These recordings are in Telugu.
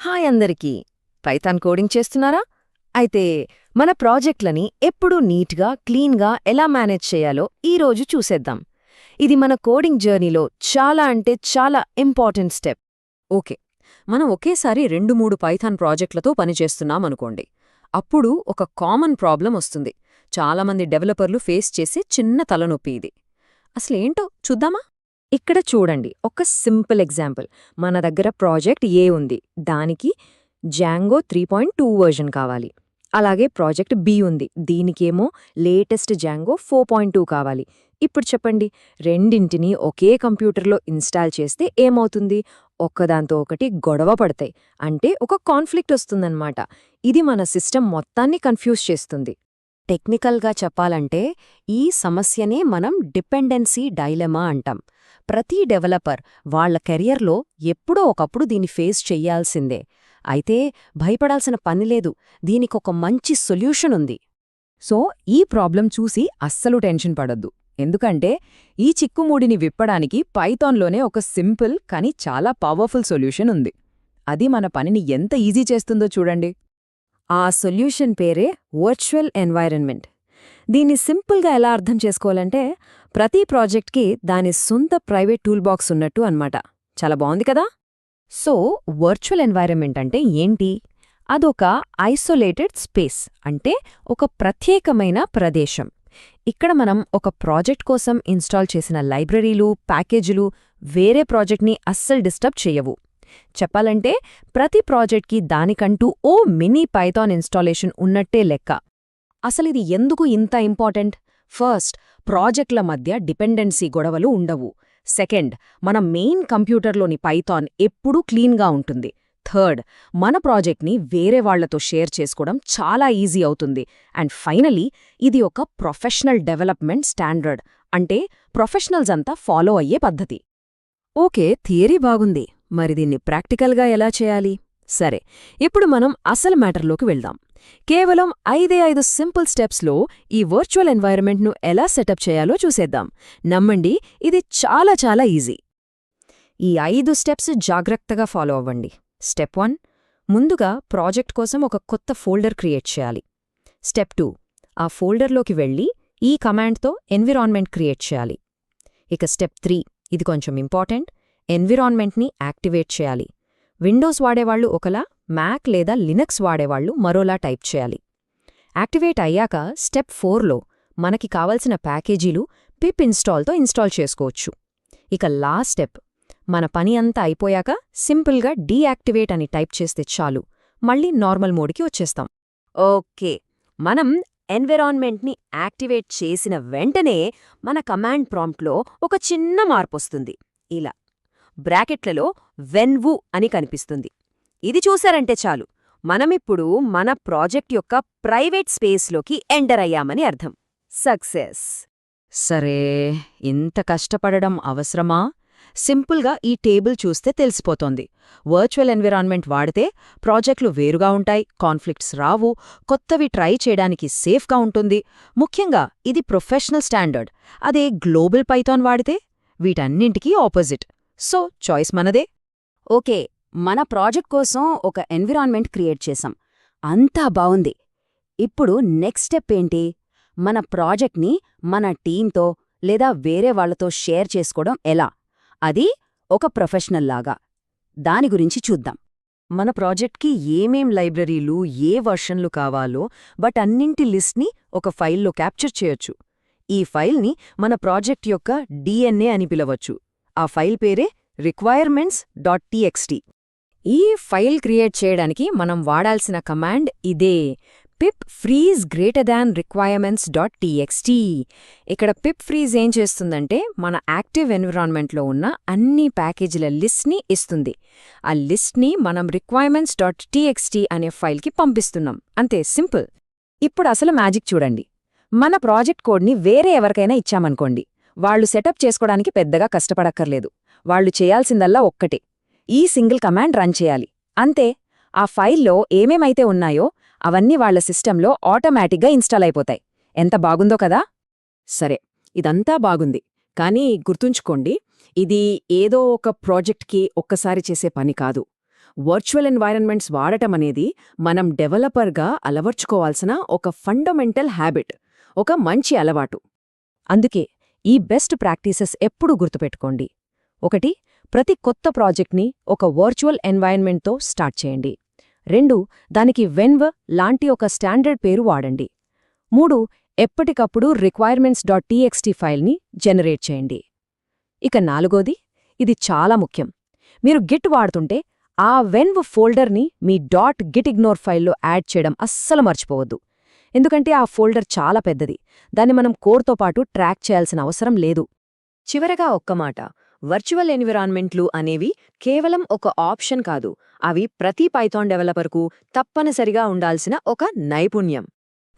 హాయ్ అందరికీ! పైథాన్ కోడింగ్ చేస్తున్నారా? అయితే మన ప్రాజెక్ట్లని ఎప్పుడూ నీట్గా, క్లీన్గా ఎలా మేనేజ్ చేయాలో ఈరోజు చూసేద్దాం. ఇది మన కోడింగ్ జర్నీలో చాలా అంటే చాలా ఇంపార్టెంట్ స్టెప్. ఓకే, మనం ఒకేసారి 2-3 పైథాన్ ప్రాజెక్టులతో పనిచేస్తున్నామనుకోండి. అప్పుడు ఒక కామన్ ప్రాబ్లం వస్తుంది. చాలామంది డెవలపర్లు ఫేస్ చేసే చిన్న తలనొప్పి ఇది. అసలేంటో చూద్దామా? ఇక్కడ చూడండి, ఒక సింపుల్ ఎగ్జాంపుల్. మన దగ్గర ప్రాజెక్ట్ ఏ ఉంది, దానికి జాంగో 3.2 వర్జన్ కావాలి. అలాగే ప్రాజెక్ట్ బి ఉంది, దీనికేమో లేటెస్ట్ జాంగో 4.2 కావాలి. ఇప్పుడు చెప్పండి, రెండింటినీ ఒకే కంప్యూటర్లో ఇన్స్టాల్ చేస్తే ఏమవుతుంది? ఒక్కదాంతో ఒకటి గొడవ పడతాయి. అంటే ఒక కాన్ఫ్లిక్ట్ వస్తుందన్నమాట. ఇది మన సిస్టమ్ మొత్తాన్ని కన్ఫ్యూజ్ చేస్తుంది. టెక్నికల్గా చెప్పాలంటే ఈ సమస్యనే మనం డిపెండెన్సీ డైలెమా అంటాం. ప్రతి డెవలపర్ వాళ్ల కెరియర్లో ఎప్పుడో ఒకప్పుడు దీన్ని ఫేస్ చెయ్యాల్సిందే. అయితే భయపడాల్సిన పనిలేదు, దీనికొక మంచి సొల్యూషన్ ఉంది. సో ఈ ప్రాబ్లం చూసి అస్సలు టెన్షన్ పడొద్దు. ఎందుకంటే ఈ చిక్కుముడిని విప్పడానికి పైథాన్లోనే ఒక సింపుల్ కానీ చాలా పవర్ఫుల్ సొల్యూషన్ ఉంది. అది మన పనిని ఎంత ఈజీ చేస్తుందో చూడండి. ఆ సొల్యూషన్ పేరే వర్చువల్ ఎన్వైరన్మెంట్. దీన్ని సింపుల్గా ఎలా అర్థం చేసుకోవాలంటే, ప్రతి ప్రాజెక్ట్కి దాని సొంత ప్రైవేట్ టూల్ బాక్స్ ఉన్నట్టు అన్నమాట. చాలా బాగుంది కదా? సో వర్చువల్ ఎన్వైరన్మెంట్ అంటే ఏంటి? అదొక ఐసోలేటెడ్ స్పేస్, అంటే ఒక ప్రత్యేకమైన ప్రదేశం. ఇక్కడ మనం ఒక ప్రాజెక్ట్ కోసం ఇన్స్టాల్ చేసిన లైబ్రరీలు, ప్యాకేజీలు వేరే ప్రాజెక్ట్ని అస్సలు డిస్టర్బ్ చెయ్యవు. చెప్పాలంటే ప్రతి ప్రాజెక్ట్కి దానికంటూ ఓ మినీ పైథాన్ ఇన్స్టాలేషన్ ఉన్నట్టే లెక్క. అసలిది ఎందుకు ఇంత ఇంపార్టెంట్? ఫస్ట్, ప్రాజెక్టుల మధ్య డిపెండెన్సీ గొడవలు ఉండవు. సెకండ్, మన మెయిన్ కంప్యూటర్లోని పైథాన్ ఎప్పుడూ క్లీన్గా ఉంటుంది. థర్డ్, మన ప్రాజెక్ట్ని వేరే వాళ్లతో షేర్ చేసుకోవడం చాలా ఈజీ అవుతుంది. అండ్ ఫైనలీ, ఇది ఒక ప్రొఫెషనల్ డెవలప్మెంట్ స్టాండర్డ్, అంటే ప్రొఫెషనల్స్ అంతా ఫాలో అయ్యే పద్ధతి. ఓకే, థియరీ బాగుంది. మరి దీన్ని ప్రాక్టికల్గా ఎలా చేయాలి? సరే, ఇప్పుడు మనం అసలు మ్యాటర్లోకి వెళ్దాం. కేవలం 5 సింపుల్ స్టెప్స్లో ఈ వర్చువల్ ఎన్వైరన్మెంట్ను ఎలా సెటప్ చేయాలో చూసేద్దాం. నమ్మండి, ఇది చాలా చాలా ఈజీ. ఈ 5 స్టెప్స్ జాగ్రత్తగా ఫాలో అవ్వండి. స్టెప్ 1, ముందుగా ప్రాజెక్ట్ కోసం ఒక కొత్త ఫోల్డర్ క్రియేట్ చేయాలి. స్టెప్ 2, ఆ ఫోల్డర్లోకి వెళ్ళి ఈ కమాండ్తో ఎన్విరాన్మెంట్ క్రియేట్ చేయాలి. ఇక స్టెప్ 3, ఇది కొంచెం ఇంపార్టెంట్, ఎన్విరాన్మెంట్ని యాక్టివేట్ చేయాలి. విండోస్ వాడేవాళ్లు ఒకలా, మ్యాక్ లేదా లినక్స్ వాడేవాళ్లు మరోలా టైప్ చేయాలి. యాక్టివేట్ అయ్యాక స్టెప్ 4లో మనకి కావలసిన ప్యాకేజీలు పిప్ ఇన్స్టాల్తో ఇన్స్టాల్ చేసుకోవచ్చు. ఇక లాస్ట్ స్టెప్, మన పని అంతా అయిపోయాక సింపుల్గా డీయాక్టివేట్ అని టైప్ చేస్తే చాలు, మళ్ళీ నార్మల్ మోడ్కి వచ్చేస్తాం. ఓకే, మనం ఎన్విరాన్మెంట్ని యాక్టివేట్ చేసిన వెంటనే మన కమాండ్ ప్రాంప్ట్లో ఒక చిన్న మార్పొస్తుంది. ఇలా బ్రాకెట్లలో వెన్వు అని కనిపిస్తుంది. ఇది చూశారంటే చాలు, మనమిప్పుడు మన ప్రాజెక్ట్ యొక్క ప్రైవేట్ స్పేస్లోకి ఎంటర్ అయ్యామని అర్థం. సక్సెస్! సరే, ఇంత కష్టపడడం అవసరమా? సింపుల్గా ఈ టేబుల్ చూస్తే తెలిసిపోతోంది. వర్చువల్ ఎన్విరాన్మెంట్ వాడితే ప్రాజెక్టులు వేరుగా ఉంటాయి, కాన్ఫ్లిక్ట్స్ రావు, కొత్తవి ట్రై చేయడానికి సేఫ్గా ఉంటుంది. ముఖ్యంగా ఇది ప్రొఫెషనల్ స్టాండర్డ్. అదే గ్లోబల్ పైథాన్ వాడితే వీటన్నింటికీ ఆపోజిట్. సో చాయిస్ మనదే. ఓకే, మన ప్రాజెక్ట్ కోసం ఒక ఎన్విరాన్మెంట్ క్రియేట్ చేశాం. అంతా బావుంది. ఇప్పుడు నెక్స్ట్ స్టెప్ ఏంటి? మన ప్రాజెక్ట్ని మన టీంతో లేదా వేరే వాళ్లతో షేర్ చేసుకోవడం ఎలా? అది ఒక ప్రొఫెషనల్ లాగా. దాని గురించి చూద్దాం. మన ప్రాజెక్ట్కి ఏమేం లైబ్రరీలు, ఏ వర్షన్లు కావాలో అన్నింటి లిస్ట్ని ఒక ఫైల్లో క్యాప్చర్ చేయొచ్చు. ఈ ఫైల్ని మన ప్రాజెక్ట్ యొక్క DNA అని పిలవచ్చు. ఆ ఫైల్ పేరే requirements.txt. ఈ ఫైల్ క్రియేట్ చేయడానికి మనం వాడాల్సిన కమాండ్ ఇదే, పిప్ ఫ్రీజ్ >requirements.txt. ఇక్కడ పిప్ ఫ్రీజ్ ఏం చేస్తుందంటే మన యాక్టివ్ ఎన్విరాన్మెంట్లో ఉన్న అన్ని ప్యాకేజీల లిస్ట్ని ఇస్తుంది. ఆ లిస్ట్ని మనం requirements.txt అనే ఫైల్కి పంపిస్తున్నాం. అంతే, సింపుల్. ఇప్పుడు అసలు మ్యాజిక్ చూడండి. మన ప్రాజెక్ట్ కోడ్ని వేరే ఎవరికైనా ఇచ్చామనుకోండి, వాళ్లు సెటప్ చేసుకోవడానికి పెద్దగా కష్టపడక్కర్లేదు. వాళ్లు చేయాల్సిందల్లా ఒక్కటే, ఈ సింగిల్ కమాండ్ రన్ చేయాలి. అంతే, ఆ ఫైల్లో ఏమేమైతే ఉన్నాయో అవన్నీ వాళ్ల సిస్టంలో ఆటోమేటిక్గా ఇన్స్టాల్ అయిపోతాయి. ఎంత బాగుందో కదా? సరే, ఇదంతా బాగుంది, కానీ గుర్తుంచుకోండి, ఇది ఏదో ఒక ప్రాజెక్ట్కి ఒక్కసారి చేసే పని కాదు. వర్చువల్ ఎన్వైరన్మెంట్స్ వాడటం అనేది మనం డెవలపర్గా అలవర్చుకోవాల్సిన ఒక ఫండమెంటల్ హ్యాబిట్, ఒక మంచి అలవాటు. అందుకే ఈ బెస్ట్ ప్రాక్టీసెస్ ఎప్పుడూ గుర్తుపెట్టుకోండి. 1. ప్రతి కొత్త ప్రాజెక్ట్ని ఒక వర్చువల్ ఎన్వైరన్మెంట్తో స్టార్ట్ చేయండి. 2. దానికి వెన్వ్ లాంటి ఒక స్టాండర్డ్ పేరు వాడండి. 3. ఎప్పటికప్పుడు requirements.txt ఫైల్ని జనరేట్ చేయండి. ఇక 4ది, ఇది చాలా ముఖ్యం. మీరు గిట్ వాడుతుంటే ఆ వెన్వ్ ఫోల్డర్ని మీ .gitignore ఫైల్లో యాడ్ చేయడం అస్సలు మర్చిపోవద్దు. ఎందుకంటే ఆ ఫోల్డర్ చాలా పెద్దది, దాన్ని మనం కోడ్తో పాటు ట్రాక్ చేయాల్సిన అవసరం లేదు. చివరగా ఒక్క మాట, వర్చువల్ ఎన్విరాన్మెంట్లు అనేవి కేవలం ఒక ఆప్షన్ కాదు, అవి ప్రతి పైథాన్ డెవలపర్కు తప్పనిసరిగా ఉండాల్సిన ఒక నైపుణ్యం.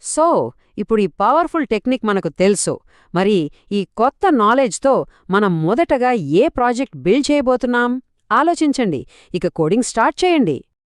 సో ఇప్పుడు ఈ పవర్ఫుల్ టెక్నిక్ మనకు తెలుసు. మరి ఈ కొత్త నాలెడ్జ్తో మనం మొదటగా ఏ ప్రాజెక్ట్ బిల్డ్ చేయబోతున్నాం ఆలోచించండి. ఇక కోడింగ్ స్టార్ట్ చేయండి.